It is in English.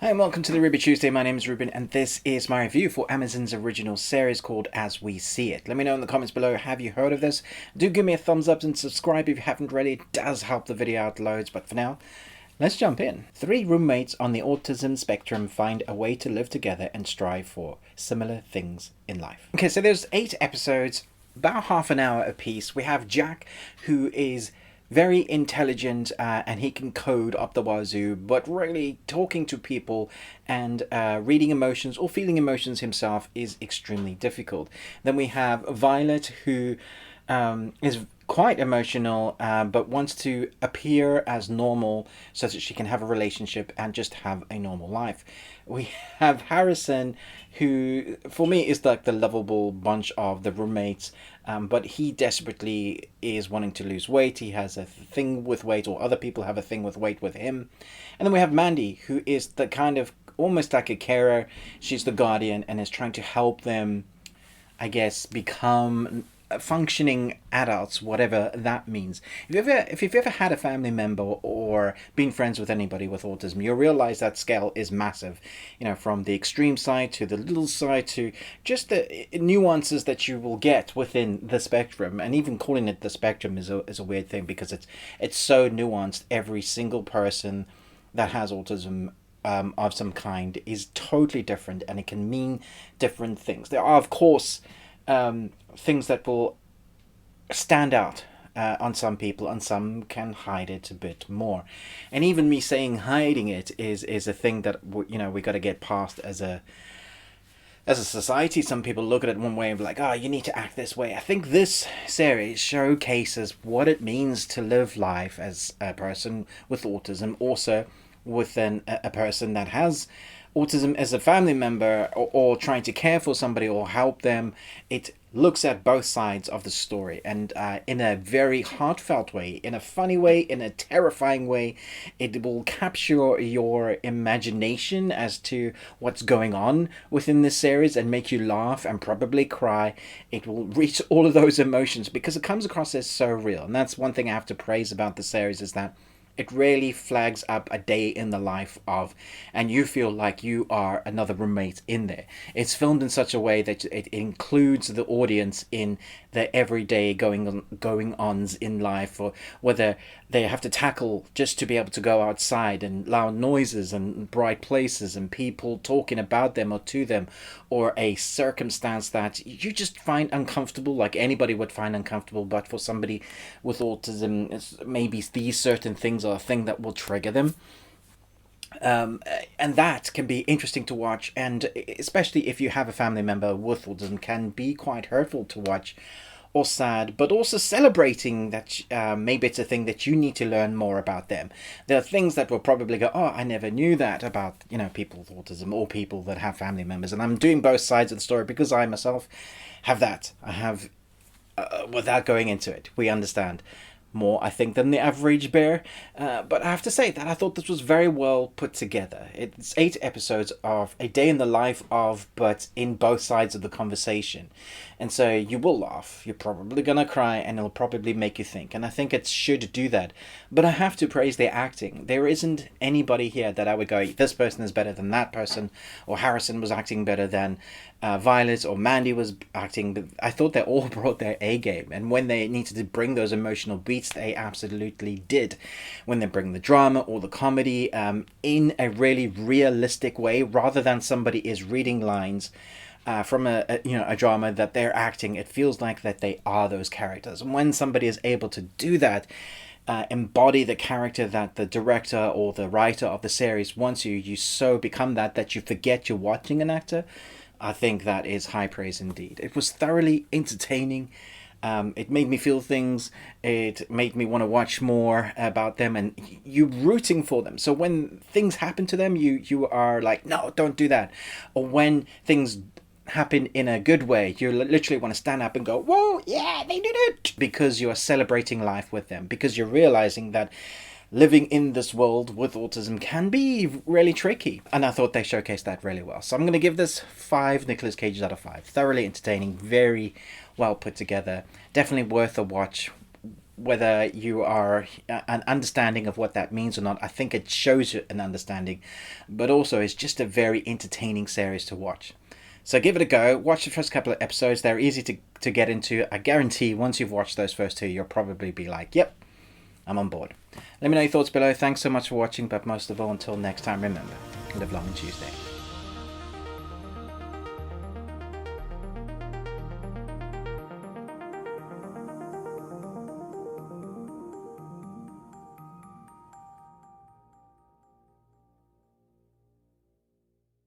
Hi and welcome to the Ruby Tuesday. My name is Ruben and this is my review for Amazon's original series called As We See It. Let me know in the comments below, have you heard of this? Do give me a thumbs up and subscribe if you haven't already. It does help the video out loads, but for now, let's jump in. Three roommates on the autism spectrum find a way to live together and strive for similar things in life. Okay, so there's 8 episodes, about half an hour apiece. We have Jack, who is very intelligent and he can code up the wazoo, but really talking to people and reading emotions or feeling emotions himself is extremely difficult. Then we have Violet, who is quite emotional but wants to appear as normal so that she can have a relationship and just have a normal life. We have Harrison, who for me is like the lovable bunch of the roommates, but he desperately is wanting to lose weight. He has a thing with weight, or other people have a thing with weight with him. And then we have Mandy, who is the kind of almost like a carer. She's the guardian and is trying to help them, I guess, become functioning adults, whatever that means. If you've ever had a family member or been friends with anybody with autism, you'll realize that scale is massive. You know, from the extreme side to the little side to just the nuances that you will get within the spectrum. And even calling it the spectrum is a weird thing, because it's so nuanced. Every single person that has autism of some kind is totally different, and it can mean different things. There are, of course, things that will stand out on some people, and some can hide it a bit more. And even me saying hiding it is a thing that we got to get past as a society. Some people look at it one way and be like, oh, you need to act this way. I think this series showcases what it means to live life as a person with autism, also within a person that has autism as a family member, or trying to care for somebody or help them. It looks at both sides of the story, and in a very heartfelt way, in a funny way, in a terrifying way. It will capture your imagination as to what's going on within this series and make you laugh and probably cry. It will reach all of those emotions because it comes across as so real. And that's one thing I have to praise about the series, is that it really flags up a day in the life of, and you feel like you are another roommate in there. It's filmed in such a way that it includes the audience in the everyday going ons in life, or whether they have to tackle just to be able to go outside, and loud noises and bright places and people talking about them or to them, or a circumstance that you just find uncomfortable, like anybody would find uncomfortable, but for somebody with autism, maybe these certain things are a thing that will trigger them. And that can be interesting to watch, and especially if you have a family member with autism, can be quite hurtful to watch, or sad, but also celebrating that maybe it's a thing that you need to learn more about them. There are things that will probably go, oh, I never knew that about, people with autism or people that have family members. And I'm doing both sides of the story because I myself have that. I have, without going into it, we understand more, I think, than the average bear. But I have to say that I thought this was very well put together. It's 8 episodes of a day in the life of, but in both sides of the conversation. And so you will laugh, you're probably gonna cry, and it'll probably make you think. And I think it should do that. But I have to praise their acting. There isn't anybody here that I would go, this person is better than that person, or Harrison was acting better than Violet, or Mandy was acting. But I thought they all brought their A game, and when they needed to bring those emotional beats, they absolutely did. When they bring the drama or the comedy in a really realistic way, rather than somebody is reading lines from a drama that they're acting, it feels like that they are those characters. And when somebody is able to do that, embody the character that the director or the writer of the series wants you so become that you forget you're watching an actor. I think that is high praise indeed. It was thoroughly entertaining. It made me feel things. It made me want to watch more about them, and you rooting for them. So when things happen to them, you are like, no, don't do that. Or when things happen in a good way, you literally want to stand up and go, whoa, yeah, they did it, because you are celebrating life with them, because you're realizing that living in this world with autism can be really tricky. And I thought they showcased that really well. So I'm going to give this 5 Nicolas Cages out of 5. Thoroughly entertaining, very well put together. Definitely worth a watch whether you are an understanding of what that means or not. I think it shows you an understanding, but also it's just a very entertaining series to watch. So give it a go. Watch the first couple of episodes. They're easy to get into. I guarantee once you've watched those first two, you'll probably be like, yep, I'm on board. Let me know your thoughts below. Thanks so much for watching, but most of all, until next time, remember, live long and Tuesday.